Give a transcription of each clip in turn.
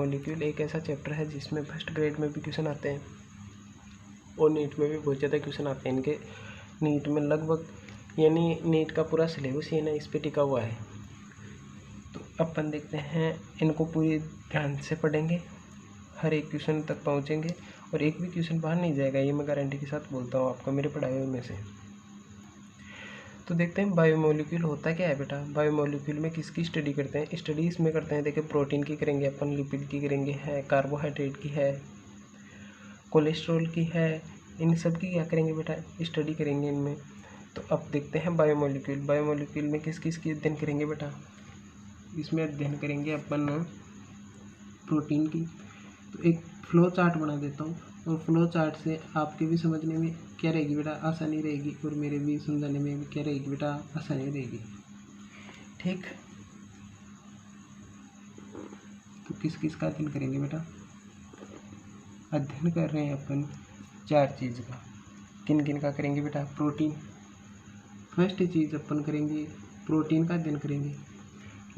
Biomolecule एक ऐसा chapter है जिसमें फर्स्ट ग्रेड में भी क्वेश्चन आते हैं और नीट में भी बहुत ज़्यादा क्वेश्चन आते हैं इनके। नीट में लगभग यानी नीट का पूरा सिलेबस ये ना इस पर टिका हुआ है। तो अपन देखते हैं, इनको पूरी ध्यान से पढ़ेंगे, हर एक क्वेश्चन तक पहुँचेंगे और एक भी क्वेश्चन बाहर नहीं जाएगा, ये मैं गारंटी के साथ बोलता हूँ आपको मेरे पढ़ाए हुए में से। तो देखते हैं बायोमोलिक्यूल होता क्या है बेटा। बायोमोलिक्यूल में किसकी स्टडी करते हैं, स्टडी इसमें करते हैं, देखिए प्रोटीन की करेंगे अपन, लिपिड की करेंगे, है कार्बोहाइड्रेट की है, कोलेस्ट्रॉल की है, इन सब की क्या करेंगे बेटा, स्टडी करेंगे इनमें। तो अब देखते हैं बायोमोलिक्यूल। बायोमोलिक्यूल में किस किस की अध्ययन करेंगे बेटा, इसमें अध्ययन करेंगे अपन प्रोटीन की। तो एक फ्लो चार्ट बना देता हूँ और फ्लो चार्ट से आपके भी समझने में क्या रहेगी बेटा, आसानी रहेगी, और मेरे भी समझाने में भी क्या रहेगी बेटा, आसानी रहेगी। ठीक, तो किस किस का अध्ययन करेंगे बेटा, अध्ययन कर रहे हैं अपन 4 चीज़ का। किन किन का करेंगे बेटा, प्रोटीन। फर्स्ट चीज़ अपन करेंगे प्रोटीन का अध्ययन करेंगे।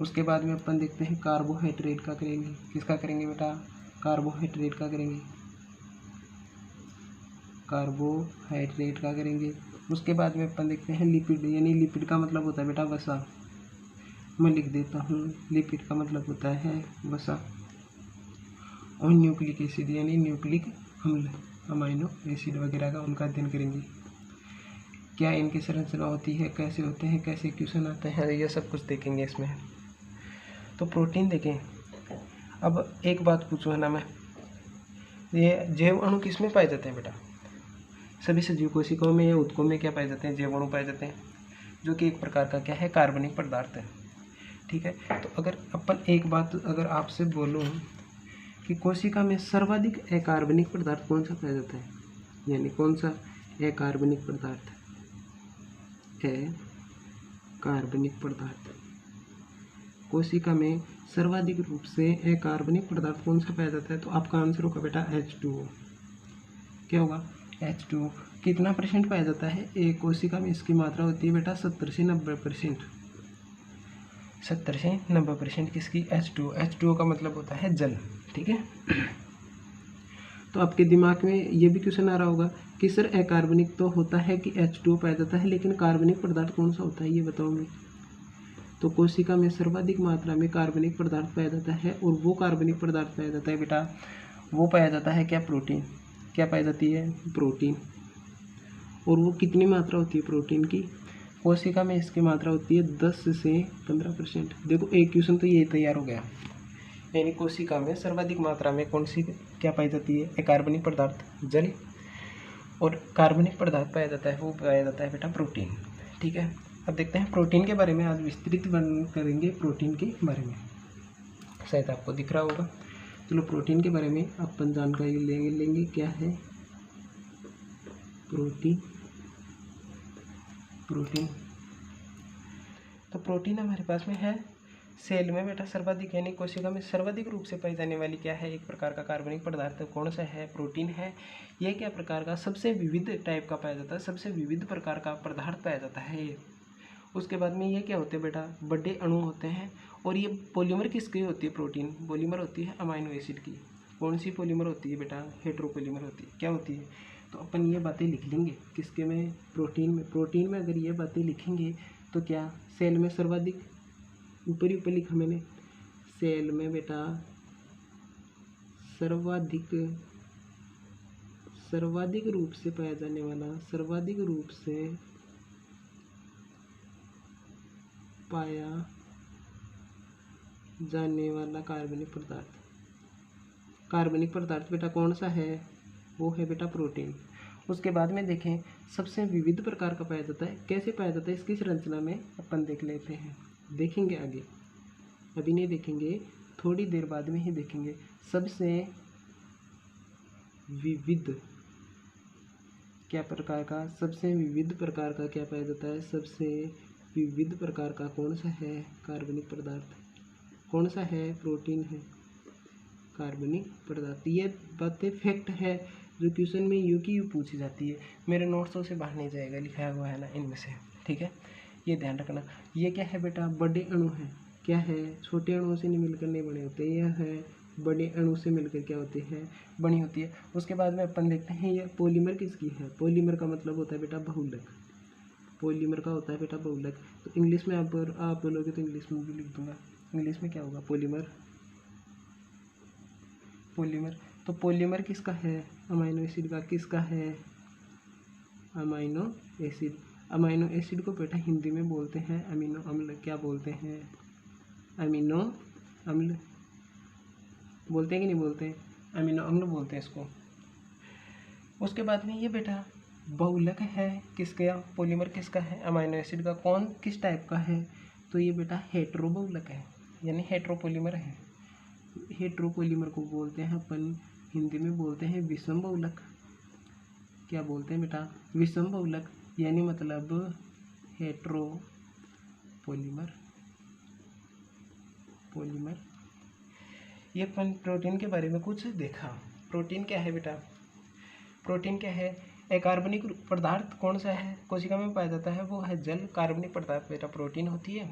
उसके बाद में अपन देखते हैं कार्बोहाइड्रेट का करेंगे। किसका करेंगे बेटा, कार्बोहाइड्रेट का करेंगे, कार्बोहाइड्रेट का करेंगे। उसके बाद में अपन देखते हैं लिपिड, यानी लिपिड का मतलब होता है बेटा वसा। मैं लिख देता हूँ, लिपिड का मतलब होता है वसा। और न्यूक्लिक एसिड यानी न्यूक्लिक अम्ल, अमाइनो एसिड वगैरह का उनका अध्ययन करेंगे। क्या इनकी संरचना होती है, कैसे होते हैं, कैसे क्वेश्चन आते हैं, ये सब कुछ देखेंगे इसमें। तो प्रोटीन देखें। अब एक बात पूछूँ है ना मैं, ये जैव अणु किस में पाए जाते हैं बेटा, सभी सजीव कोशिकाओं में या ऊतकों में क्या पाए जाते हैं, जैव अणु पाए जाते हैं, जो कि एक प्रकार का क्या है, कार्बनिक पदार्थ है। ठीक है, तो अगर अपन एक बात अगर आपसे बोलूँ कि कोशिका में सर्वाधिक अकार्बनिक पदार्थ कौन सा पाया जाता है, यानी कौन सा अकार्बनिक पदार्थ, अकार्बनिक पदार्थ, कोशिका में सर्वाधिक रूप से अकार्बनिक पदार्थ कौन सा पाया जाता है, तो आपका आंसर होगा बेटा H2O। क्या होगा, H2O। कितना परसेंट पाया जाता है, एक कोशिका में इसकी मात्रा होती है बेटा 70 से 90%। 70 से 90% किसकी, H2O। H2O का मतलब होता है जल। ठीक है, तो आपके दिमाग में ये भी क्वेश्चन आ रहा होगा कि सर अकार्बनिक तो होता है कि H2O पाया जाता है, लेकिन कार्बनिक पदार्थ कौन सा होता है ये बताओगे। तो कोशिका में सर्वाधिक मात्रा में कार्बनिक पदार्थ पाया जाता है, और वो कार्बनिक पदार्थ पाया जाता है बेटा, वो पाया जाता है क्या, प्रोटीन। क्या पाई जाती है, प्रोटीन। और वो कितनी मात्रा होती है प्रोटीन की, कोशिका में इसकी मात्रा होती है 10 से 15%। देखो एक क्वेश्चन तो ये तैयार हो गया, यानी कोशिका में सर्वाधिक मात्रा में कौन सी क्या पाई जाती है, कार्बनिक पदार्थ जल, और कार्बनिक पदार्थ पाया जाता है, वो पाया जाता है बेटा प्रोटीन। ठीक है, अब देखते हैं प्रोटीन के बारे में, आज विस्तृत वर्णन करेंगे प्रोटीन के बारे में, शायद आपको दिख रहा होगा। चलो प्रोटीन के बारे में अपन जानकारी लेंगे क्या है प्रोटीन। तो प्रोटीन हमारे पास में है सेल में बेटा सर्वाधिक, यानी कोशिका में सर्वाधिक रूप से पाई जाने वाली क्या है, एक प्रकार का कार्बनिक पदार्थ कौन सा है, प्रोटीन है। यह क्या प्रकार का, सबसे विविध टाइप का पाया जाता है, सबसे विविध प्रकार का पदार्थ पाया जाता है ये। उसके बाद में ये क्या होते हैं बेटा, बड़े अणु होते हैं, और ये पॉलीमर किसकी होती है, प्रोटीन पॉलीमर होती है अमाइनो एसिड की। कौन सी पॉलीमर होती है बेटा, हेट्रोपॉलीमर होती है। क्या होती है, तो अपन ये बातें लिख लेंगे किसके में, प्रोटीन में। प्रोटीन में अगर ये बातें लिखेंगे तो क्या, सेल में सर्वाधिक, ऊपर लिखा मैंने, सेल में बेटा सर्वाधिक रूप से पाया जाने वाला, सर्वाधिक रूप से पाया जाने वाला कार्बनिक पदार्थ बेटा कौन सा है, वो है बेटा प्रोटीन। उसके बाद में देखें सबसे विविध प्रकार का पाया जाता है, कैसे पाया जाता है, इसकी संरचना में अपन देख लेते हैं, देखेंगे आगे, अभी नहीं देखेंगे, थोड़ी देर बाद में ही देखेंगे। सबसे विविध क्या प्रकार का, सबसे विविध प्रकार का क्या पाया जाता है, सबसे विविध प्रकार का कौन सा है, कार्बनिक पदार्थ कौन सा है, प्रोटीन है, कार्बनिक पदार्थ। ये बातें फैक्ट है जो क्वेश्चन में यूँ की यूँ पूछी जाती है, मेरे नोट्सों से बाहर नहीं जाएगा, लिखा हुआ है ना इनमें से। ठीक है, ये ध्यान रखना। ये क्या है बेटा, बड़े अणु हैं, क्या है, छोटे अणुओं से नहीं मिलकर नहीं बने होते। यह है बड़े अणु से मिलकर क्या होती है, बनी होती है। उसके बाद में अपन देखते हैं ये पॉलीमर किसकी है। पॉलीमर का मतलब होता है बेटा बहुलक। पॉलीमर का होता है बेटा बहुलक। तो इंग्लिश में आप बोलोगे तो इंग्लिश में भी लिख दूंगा। इंग्लिश में क्या होगा, पॉलीमर। पॉलीमर तो पॉलीमर किसका है, अमाइनो एसिड का। किसका है, अमाइनो एसिड। अमाइनो एसिड को बेटा हिंदी में बोलते हैं अमीनो अम्ल। क्या बोलते हैं, अमीनो अम्ल बोलते हैं कि नहीं बोलते हैं, अमीनो अम्ल बोलते हैं इसको। उसके बाद में ये बेटा बहुलक है किसका, पॉलीमर किसका है, अमाइनो एसिड का। कौन किस टाइप का है, तो ये बेटा हेट्रो बहुलक है, यानी हेट्रोपॉलीमर है। हेट्रोपॉलीमर को बोलते हैं अपन हिंदी में बोलते हैं विषम बहुलक। क्या बोलते हैं बेटा, विषम बहुलक, यानी मतलब हेट्रोपॉलीमर। पॉलीमर। ये अपन प्रोटीन के बारे में कुछ देखा। प्रोटीन क्या है बेटा, प्रोटीन क्या है, एक कार्बनिक पदार्थ कौन सा है, कोशिका में पाया जाता है, वो है जल कार्बनिक पदार्थ बेटा प्रोटीन होती है।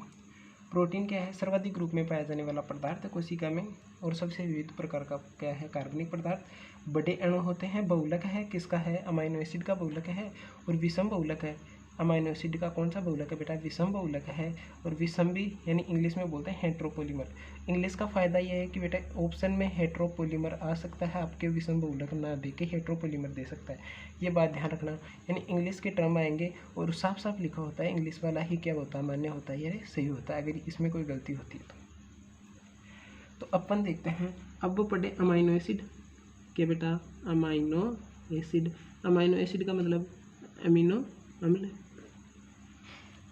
प्रोटीन क्या है, सर्वाधिक रूप में पाया जाने वाला पदार्थ है कोशिका में, और सबसे विविध प्रकार का क्या है, कार्बनिक पदार्थ। बड़े अणु होते हैं, बहुलक है, किसका है, अमाइनो एसिड का बहुलक है। और विषम बहुलक है, अमाइनो एसिड का कौन सा बहुलक है बेटा, विषम बहुलक है। और विषम भी यानी इंग्लिश में बोलते हैं हेट्रोपॉलीमर। इंग्लिश का फ़ायदा यह है कि बेटा ऑप्शन में हेट्रोपॉलीमर आ सकता है, आपके विषम बहुलक ना दे के हेट्रोपॉलीमर दे सकता है, ये बात ध्यान रखना। यानी इंग्लिश के टर्म आएंगे और साफ साफ लिखा होता है, इंग्लिश वाला ही क्या होता है, मान्य होता है, ये सही होता है। अगर इसमें कोई गलती होती है तो अपन देखते हैं। अब वो पढ़े अमाइनो एसिड के बेटा, अमाइनो एसिड। अमाइनो एसिड का मतलब अमीनो अम्ल।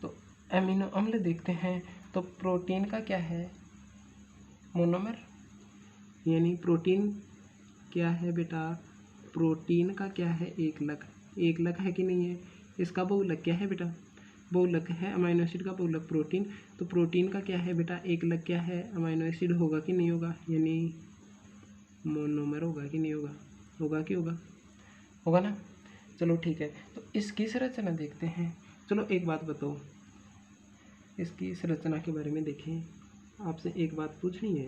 तो अमीनो अम्ल देखते हैं तो प्रोटीन का क्या है, मोनोमर, यानी प्रोटीन क्या है बेटा, प्रोटीन का क्या है, एकलक। एकलक है कि नहीं है, इसका बहुलक क्या है बेटा, बहुलक है अमाइनो एसिड का बहुलक प्रोटीन। तो प्रोटीन का क्या है बेटा, एकलक क्या है, अमाइनो एसिड होगा कि नहीं होगा, यानी मोनोमर होगा कि नहीं होगा, होगा कि होगा, होगा ना। चलो ठीक है, तो इसकी संरचना देखते हैं। चलो एक बात बताओ, इसकी संरचना के बारे में देखें। आपसे एक बात पूछनी है,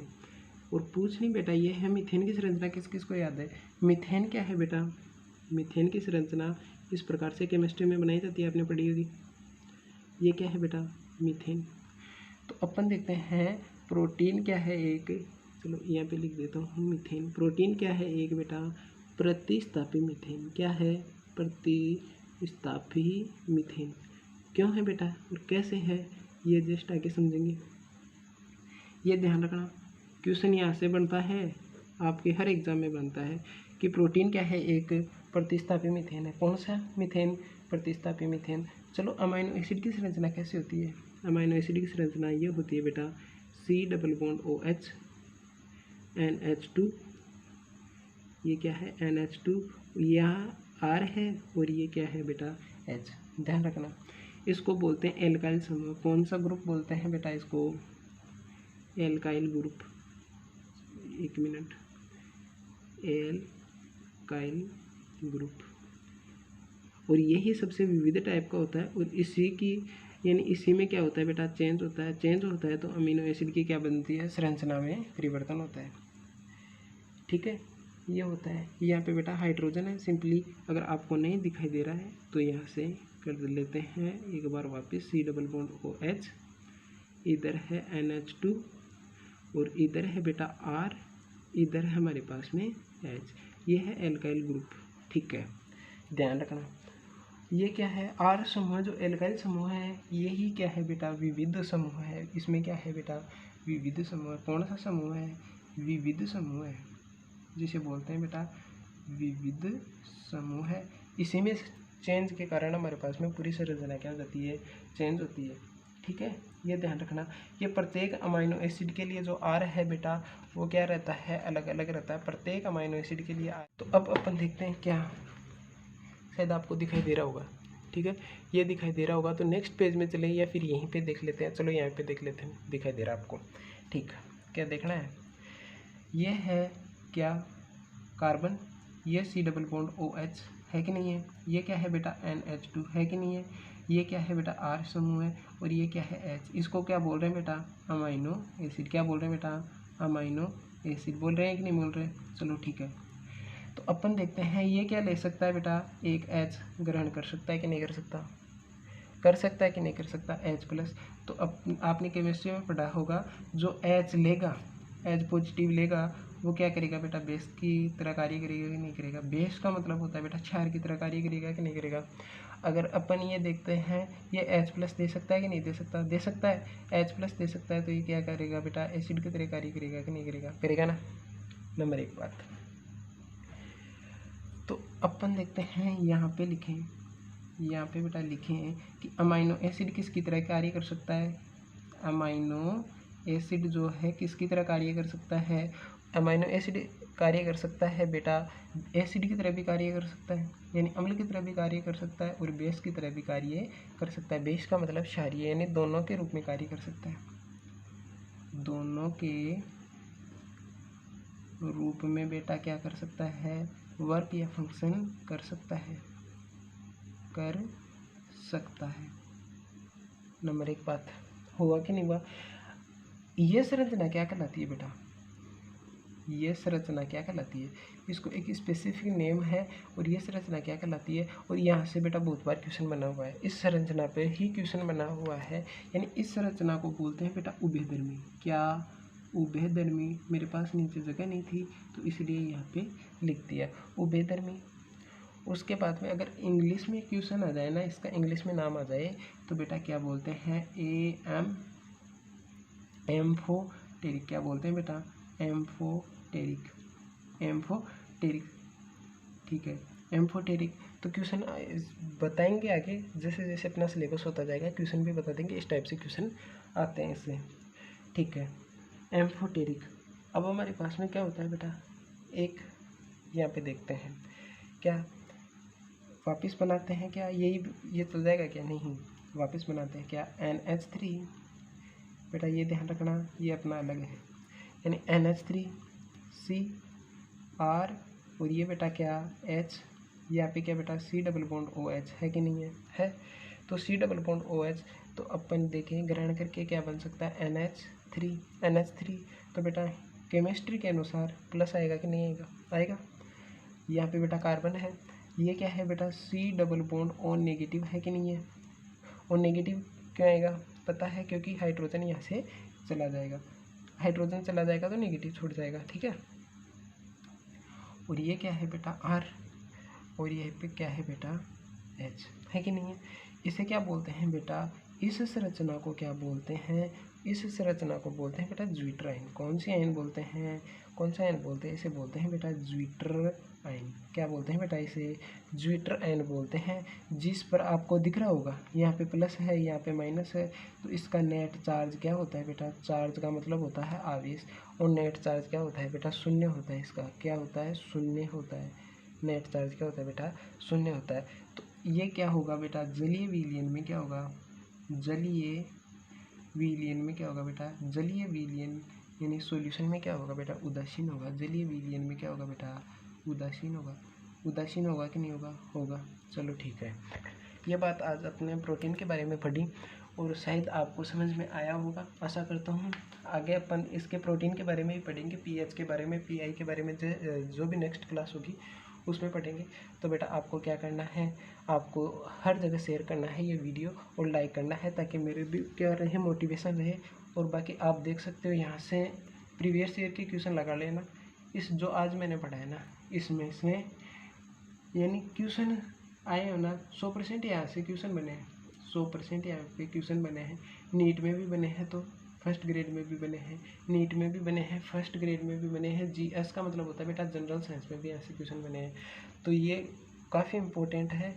और पूछनी बेटा ये है, मीथेन की संरचना किस किस को याद है। मीथेन क्या है बेटा, मीथेन की संरचना इस प्रकार से केमिस्ट्री में बनाई जाती है, आपने पढ़ी होगी। ये क्या है बेटा, मीथेन। तो अपन देखते हैं प्रोटीन क्या है एक, चलो यहाँ पे लिख देता हूँ मीथेन। प्रोटीन क्या है एक बेटा, प्रतिस्थापी मीथेन। क्या है, प्रतिस्थापी मीथेन। क्यों है बेटा और कैसे है, ये जस्ट आगे समझेंगे। ये ध्यान रखना, क्वेश्चन यहाँ से बनता है, आपके हर एग्जाम में बनता है कि प्रोटीन क्या है, एक प्रतिस्थापी मीथेन है। कौन सा मीथेन, प्रतिस्थापी मीथेन। चलो अमाइनो एसिड की संरचना कैसे होती है। अमाइनो एसिड की संरचना ये होती है बेटा, C double bond OH NH2, ये क्या है NH2, यहाँ R है और ये क्या है बेटा H। ध्यान रखना, इसको बोलते हैं एल्काइल समूह। कौन सा ग्रुप बोलते हैं बेटा इसको, एल्काइल ग्रुप। एक मिनट, एल्काइल ग्रुप। और यही सबसे विविध टाइप का होता है, और इसी की यानी इसी में क्या होता है बेटा, चेंज होता है। चेंज होता है तो अमीनो एसिड की क्या बनती है, संरचना में परिवर्तन होता है। ठीक है, ये होता है। यहाँ पे बेटा हाइड्रोजन है, सिंपली अगर आपको नहीं दिखाई दे रहा है तो यहाँ से कर लेते हैं एक बार वापस, C डबल बॉन्ड OH, इधर है NH2 और इधर है बेटा R, इधर है हमारे पास में H। ये है एल्काइल ग्रुप। ठीक है, ध्यान रखना। ये क्या है, R समूह जो एल्काइल समूह है, ये ही क्या है बेटा, विविध समूह है। इसमें क्या है बेटा, विविध समूह। कौन सा समूह है, विविध समूह है, जिसे बोलते हैं बेटा विविध समूह है। इसी में चेंज के कारण हमारे पास में पूरी संरचना क्या हो जाती है, चेंज होती है। ठीक है, ये ध्यान रखना। ये प्रत्येक अमाइनो एसिड के लिए जो R है बेटा, वो क्या रहता है, अलग अलग रहता है प्रत्येक अमाइनो एसिड के लिए R। तो अब अपन देखते हैं, क्या शायद आपको दिखाई दे रहा होगा। ठीक है, ये दिखाई दे रहा होगा तो नेक्स्ट पेज में चले या फिर यहीं पे देख लेते हैं। चलो यहाँ पे देख लेते हैं, दिखाई दे रहा है आपको। ठीक, क्या देखना है, ये है क्या, कार्बन, ये C डबल बॉन्ड OH है कि नहीं है, ये क्या है बेटा NH2 है कि नहीं है, ये क्या है बेटा R समूह है, और ये क्या है H। इसको क्या बोल रहे हैं बेटा, अमाइनो एसिड। क्या बोल रहे हैं बेटा, अमाइनो एसिड बोल रहे हैं कि नहीं बोल रहे हैं? चलो ठीक है। तो अपन देखते हैं ये क्या ले सकता है बेटा, एक H ग्रहण कर सकता है कि नहीं कर सकता? कर सकता है कि नहीं कर सकता? H+। तो अब आपने केमिस्ट्री में पढ़ा होगा, जो H लेगा, H पॉजिटिव लेगा, वो क्या करेगा बेटा, बेस की तरह कार्य करेगा कि नहीं करेगा? बेस का मतलब होता है बेटा क्षार की तरह कार्य करेगा कि नहीं करेगा? अगर अपन ये देखते हैं, ये H+ दे सकता है कि नहीं दे सकता? दे सकता है। H+ दे सकता है, तो ये क्या करेगा बेटा, एसिड की तरह कार्य करेगा कि नहीं करेगा? करेगा ना। नंबर 1 बात। तो अपन देखते हैं, यहाँ पे लिखें, यहाँ पे बेटा लिखें कि अमाइनो एसिड किसकी तरह कार्य कर सकता है? अमाइनो एसिड जो है किसकी तरह कार्य कर सकता है? अमाइनो एसिड कार्य कर सकता है बेटा, एसिड की तरह भी कार्य कर सकता है, यानी अम्ल की तरह भी कार्य कर सकता है, और बेस की तरह भी कार्य कर सकता है। बेस का मतलब क्षारीय, यानी दोनों के रूप में कार्य कर सकता है। दोनों के रूप में बेटा क्या कर सकता है? वर्क या फंक्शन कर सकता है, कर सकता है। नंबर 1 बात हुआ कि नहीं हुआ? ये संरचना क्या कहलाती है बेटा? ये संरचना क्या कहलाती है? इसको एक स्पेसिफिक नेम है, और ये संरचना क्या कहलाती है? और यहाँ से बेटा बहुत बार क्वेश्चन बना हुआ है, इस संरचना पे ही क्वेश्चन बना हुआ है, यानी इस संरचना को बोलते हैं बेटा उभयधर्मी। क्या? उभयधर्मी। मेरे पास नीचे जगह नहीं थी, तो इसलिए यहाँ पे लिख दिया उभयधर्मी। उसके बाद में अगर इंग्लिश में क्वेश्चन आ जाए ना, इसका इंग्लिश में नाम आ जाए, तो बेटा क्या बोलते हैं? एम्फोटेरिक। क्या बोलते हैं बेटा? एम्फोटेरिक। एम्फोटेरिक, ठीक है, एम्फोटेरिक। तो क्वेश्चन बताएंगे आगे, जैसे जैसे अपना सिलेबस होता जाएगा क्वेश्चन भी बता देंगे, इस टाइप से क्वेश्चन आते हैं इससे, ठीक है। एम्फोटेरिक। अब हमारे पास में क्या होता है बेटा, एक यहाँ पे देखते हैं, क्या वापस बनाते हैं क्या? यही ये चल जाएगा क्या? नहीं, वापस बनाते हैं क्या? NH3। बेटा ये ध्यान रखना, ये अपना अलग है, यानी NH3CR, और ये बेटा क्या? H। यहाँ पे क्या बेटा? C डबल बॉन्ड OH है कि नहीं है? है। तो C डबल बॉन्ड OH, तो अपन देखें ग्रहण करके क्या बन सकता है? NH3। तो बेटा केमिस्ट्री के अनुसार प्लस आएगा कि नहीं आएगा? आएगा। यहाँ पे बेटा कार्बन है, ये क्या है बेटा? C double bond O negative है कि नहीं है? O नेगेटिव क्यों आएगा? पता है, क्योंकि हाइड्रोजन यहाँ से चला जाएगा, हाइड्रोजन चला जाएगा तो नेगेटिव छूट जाएगा, ठीक है। और ये क्या है बेटा? R, और ये पे क्या है बेटा? H है कि नहीं है? इसे क्या बोलते हैं बेटा? इस संरचना को क्या बोलते हैं? इस संरचना को बोलते हैं बेटा ज्विटर आयन। कौन सी आयन बोलते हैं? कौन सा आयन बोलते हैं? इसे बोलते हैं बेटा ज्विटर आयन। क्या बोलते हैं बेटा? इसे ज्विटर आयन बोलते हैं। जिस पर आपको दिख रहा होगा यहाँ पे प्लस है, यहाँ पे माइनस है, तो इसका नेट चार्ज क्या होता है बेटा? चार्ज का मतलब होता है आवेश, और नेट चार्ज क्या होता है बेटा? शून्य होता है। इसका क्या होता है? शून्य होता है। नेट चार्ज क्या होता है बेटा? शून्य होता है। तो ये क्या होगा बेटा? जलीय विलयन में क्या होगा? जलीय विलयन में क्या होगा बेटा? जलीय विलयन यानी सॉल्यूशन में क्या होगा बेटा? उदासीन होगा। जलीय विलयन में क्या होगा बेटा? उदासीन होगा। उदासीन होगा कि नहीं होगा? होगा। चलो ठीक है, ये बात आज अपने प्रोटीन के बारे में पढ़ी, और शायद आपको समझ में आया होगा, आशा करता हूँ। आगे अपन इसके प्रोटीन के बारे में ही पढ़ेंगे, पीएच के बारे में, पीआई के बारे में, जो भी नेक्स्ट क्लास होगी उसमें पढ़ेंगे। तो बेटा आपको क्या करना है, आपको हर जगह शेयर करना है ये वीडियो, और लाइक करना है, ताकि मेरे भी क्या रहे, मोटिवेशन रहे। और बाकी आप देख सकते हो यहाँ से प्रीवियस ईयर के क्वेश्चन लगा लेना। इस जो आज मैंने पढ़ा है ना, इसमें से यानी क्वेश्चन आए हो ना, 100% यहाँ से क्वेश्चन बने हैं, 100% यहाँ पे क्वेश्चन बने हैं। नीट में भी बने हैं, तो फर्स्ट ग्रेड में भी बने हैं, नीट में भी बने हैं, फर्स्ट ग्रेड में भी बने हैं। जीएस का मतलब होता है बेटा जनरल साइंस में भी ऐसे क्वेश्चन बने हैं। तो ये काफ़ी इम्पोर्टेंट है।